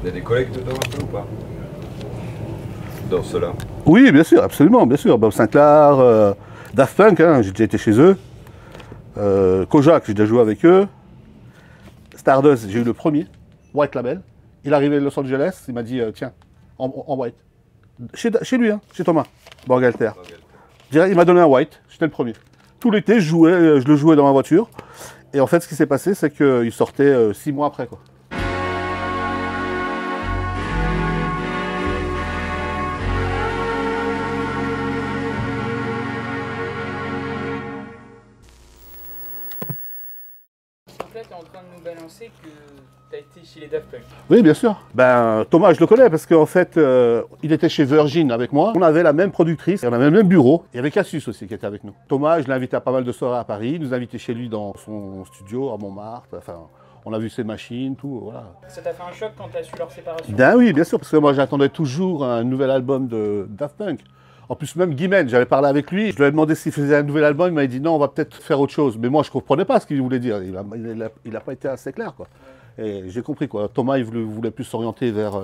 Il y a des collègues dedans un peu ou pas? Dans ceux-là? Oui, bien sûr, absolument, bien sûr. Bob Sinclair, Daft Punk, hein, j'ai déjà été chez eux. Kojak, j'ai déjà joué avec eux. Stardust, j'ai eu le premier, White Label. Il est arrivé de Los Angeles, il m'a dit tiens, en white. Chez lui, hein, chez Thomas, Borgalter. Il m'a donné un white, j'étais le premier. Tout l'été, je le jouais dans ma voiture. Et en fait, ce qui s'est passé, c'est qu'il sortait 6 mois après, quoi. Donc là, tu es en train de nous balancer que tu as été chez les Daft Punk. Oui, bien sûr. Ben, Thomas, je le connais parce qu'en fait, il était chez Virgin avec moi. On avait la même productrice, on avait le même bureau. Il y avait Cassius aussi qui était avec nous. Thomas, je l'ai invité à pas mal de soirées à Paris. Il nous a invités chez lui dans son studio à Montmartre. Enfin, on a vu ses machines, tout, voilà. Ça t'a fait un choc quand tu as su leur séparation? Ben oui, bien sûr, parce que moi, j'attendais toujours un nouvel album de Daft Punk. En plus, même Guimène, j'avais parlé avec lui, je lui ai demandé s'il faisait un nouvel album, il m'a dit non, on va peut-être faire autre chose. Mais moi, je ne comprenais pas ce qu'il voulait dire, il n'a pas été assez clair, quoi. Et j'ai compris, quoi. Thomas, il voulait plus s'orienter vers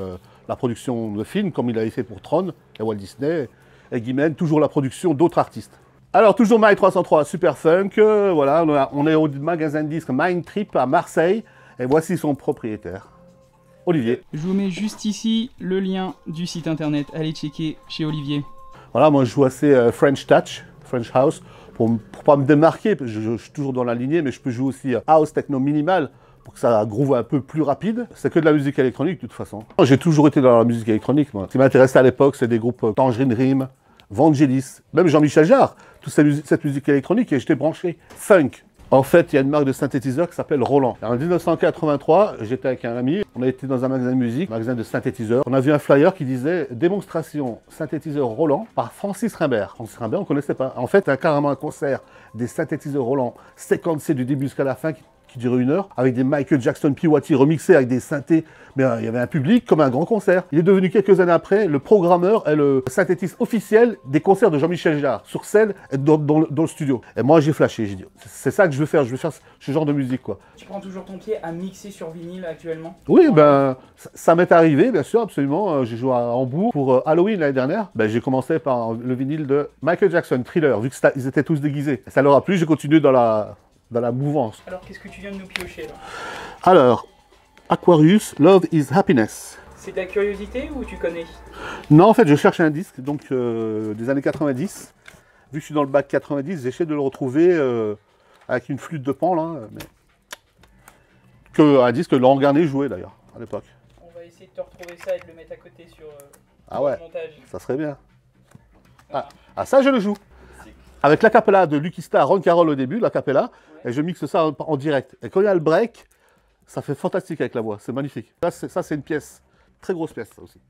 la production de films, comme il avait fait pour Tron, et Walt Disney, et Guimène, toujours la production d'autres artistes. Alors, toujours Mike 303, Super Funk, voilà, on est au magasin de disques Mind Trip à Marseille, et voici son propriétaire, Olivier. Je vous mets juste ici le lien du site internet, allez checker chez Olivier. Voilà, moi je joue assez French Touch, French House, pour pas me démarquer, parce que je suis toujours dans la lignée, mais je peux jouer aussi House Techno Minimal, pour que ça groove un peu plus rapide. C'est que de la musique électronique de toute façon. J'ai toujours été dans la musique électronique, moi. Ce qui m'intéressait à l'époque, c'est des groupes Tangerine Dream, Vangelis, même Jean-Michel Jarre, toute cette musique électronique, et j'étais branché funk. En fait, il y a une marque de synthétiseur qui s'appelle Roland. En 1983, j'étais avec un ami, on a été dans un magasin de musique, un magasin de synthétiseurs. On a vu un flyer qui disait « Démonstration synthétiseur Roland » par Francis Rimbert. Francis Rimbert, on ne connaissait pas. En fait, il y a carrément un concert des synthétiseurs Roland, séquencés du début jusqu'à la fin, qui durait 1 heure, avec des Michael Jackson Pewaukee remixés avec des synthés. Mais il y avait un public comme un grand concert. Il est devenu quelques années après le programmeur et le synthétiste officiel des concerts de Jean-Michel Jarre, sur scène et dans le studio. Et moi j'ai flashé, j'ai dit c'est ça que je veux faire ce genre de musique, quoi. Tu prends toujours ton pied à mixer sur vinyle actuellement? Oui, ben ça m'est arrivé, bien sûr, absolument. J'ai joué à Hambourg pour Halloween l'année dernière. Ben, j'ai commencé par le vinyle de Michael Jackson, Thriller, vu qu'ils étaient tous déguisés. Ça leur a plu, j'ai continué dans la mouvance. Alors, qu'est-ce que tu viens de nous piocher, là? Alors, Aquarius, Love is Happiness. C'est ta curiosité ou tu connais? Non, en fait, je cherche un disque donc des années 90. Vu que je suis dans le bac 90, j'essaie de le retrouver avec une flûte de pan, là. Un disque que Laurent Garnier jouait, d'ailleurs, à l'époque. On va essayer de te retrouver ça et de le mettre à côté sur ah ouais, le montage. Ça serait bien. Ah, ça, je le joue. Avec l'acapella de Lucky Star, Ron Carroll au début, l'acapella, ouais. Et je mixe ça en direct. Et quand il y a le break, ça fait fantastique avec la voix, c'est magnifique. Ça, c'est une pièce, très grosse pièce, ça aussi.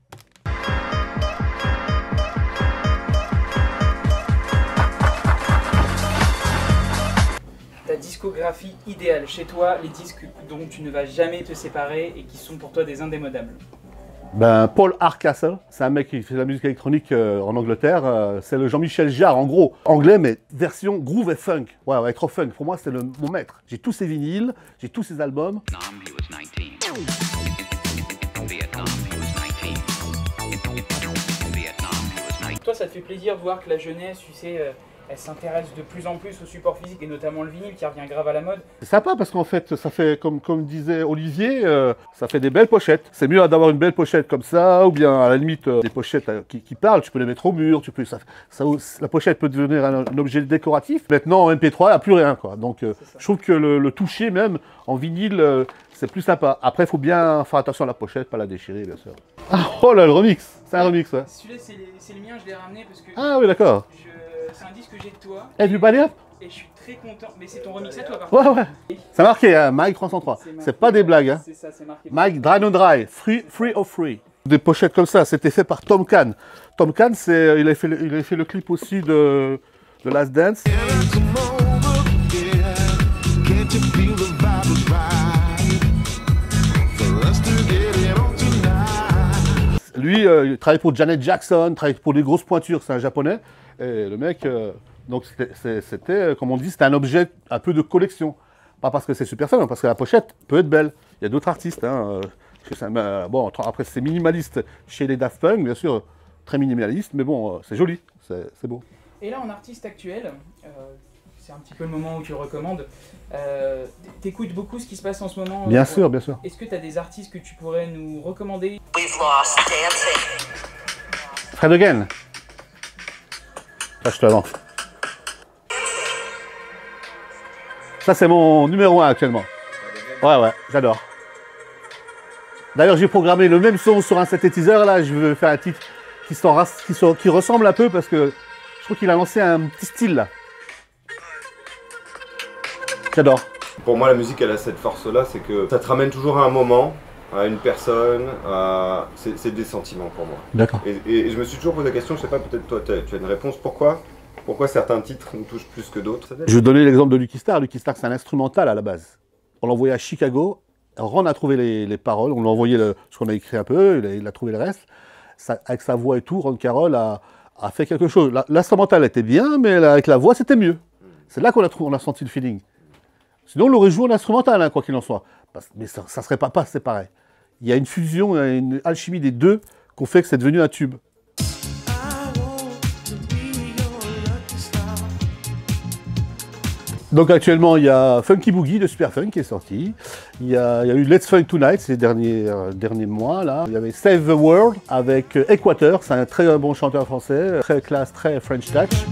Ta discographie idéale, chez toi, les disques dont tu ne vas jamais te séparer et qui sont pour toi des indémodables. Ben, Paul Hardcastle, c'est un mec qui fait de la musique électronique en Angleterre. C'est le Jean-Michel Jarre, en gros. Anglais, mais version groove et funk. Ouais, électro-funk. Pour moi, c'est mon maître. J'ai tous ses vinyles, j'ai tous ses albums. Toi, ça te fait plaisir de voir que la jeunesse, tu sais, elle s'intéresse de plus en plus au support physique et notamment le vinyle qui revient grave à la mode. C'est sympa parce qu'en fait, ça fait, comme disait Olivier, ça fait des belles pochettes. C'est mieux d'avoir une belle pochette comme ça, ou bien à la limite des pochettes qui parlent, tu peux les mettre au mur, la pochette peut devenir un objet décoratif. Maintenant, en MP3, il n'y a plus rien, quoi. Donc, je trouve que le toucher même en vinyle, c'est plus sympa. Après, il faut bien faire attention à la pochette, pas la déchirer, bien sûr. Ah, oh là, le remix. C'est un remix, ouais. Celui-là, c'est le mien, je l'ai ramené parce que... Ah oui, d'accord. C'est un disque que j'ai de toi. Everybody Up? Et je suis très content. Mais c'est ton remix à toi, par contre. Ouais. C'est marqué, hein, Mike 303. C'est pas des blagues, hein. C'est ça, c'est marqué. Mike Dry No Dry, free or free. Des pochettes comme ça, c'était fait par Tom Kahn. Tom Kahn, il a fait le clip aussi de Last Dance. Lui, il travaille pour Janet Jackson, travaille pour des grosses pointures, c'est un japonais. Et le mec, donc c'était, comme on dit, c'était un objet un peu de collection. Pas parce que c'est super fun, mais parce que la pochette peut être belle. Il y a d'autres artistes, hein, Bon, après c'est minimaliste chez les Daft Punk, bien sûr, très minimaliste, mais bon, c'est joli, c'est beau. Et là, en artiste actuel, c'est un petit peu le moment où tu recommandes, t'écoutes beaucoup ce qui se passe en ce moment. Bien sûr, bien sûr. Est-ce que tu as des artistes que tu pourrais nous recommander? Fred Again. Là, je te l'avance. Ça, c'est mon numéro 1 actuellement. Ouais, j'adore. D'ailleurs, j'ai programmé le même son sur un synthétiseur. Là, je veux faire un titre qui ressemble un peu parce que je trouve qu'il a lancé un petit style là. J'adore. Pour moi, la musique, elle a cette force-là, c'est que ça te ramène toujours à un moment, à une personne, c'est des sentiments pour moi. D'accord. Et je me suis toujours posé la question, je sais pas, peut-être toi, tu as une réponse. Pourquoi certains titres nous touchent plus que d'autres? Je vais donner l'exemple de Lucky Star. Lucky Star, c'est un instrumental à la base. On l'a envoyé à Chicago. Ron a trouvé les paroles. On lui a envoyé ce qu'on a écrit un peu. Il a trouvé le reste. Avec sa voix et tout, Ron Carroll a fait quelque chose. L'instrumental était bien, mais avec la voix, c'était mieux. C'est là qu'on a senti le feeling. Sinon, on l'aurait joué en instrumental, hein, quoi qu'il en soit. Mais ça ne serait pas passé pareil. Il y a une fusion, une alchimie des deux qu'on fait que c'est devenu un tube. Donc actuellement, il y a Funky Boogie de Superfunk qui est sorti. Il y a eu Let's Funk Tonight ces derniers mois. Là. Il y avait Save the World avec Equator. C'est un très bon chanteur français, très classe, très French touch.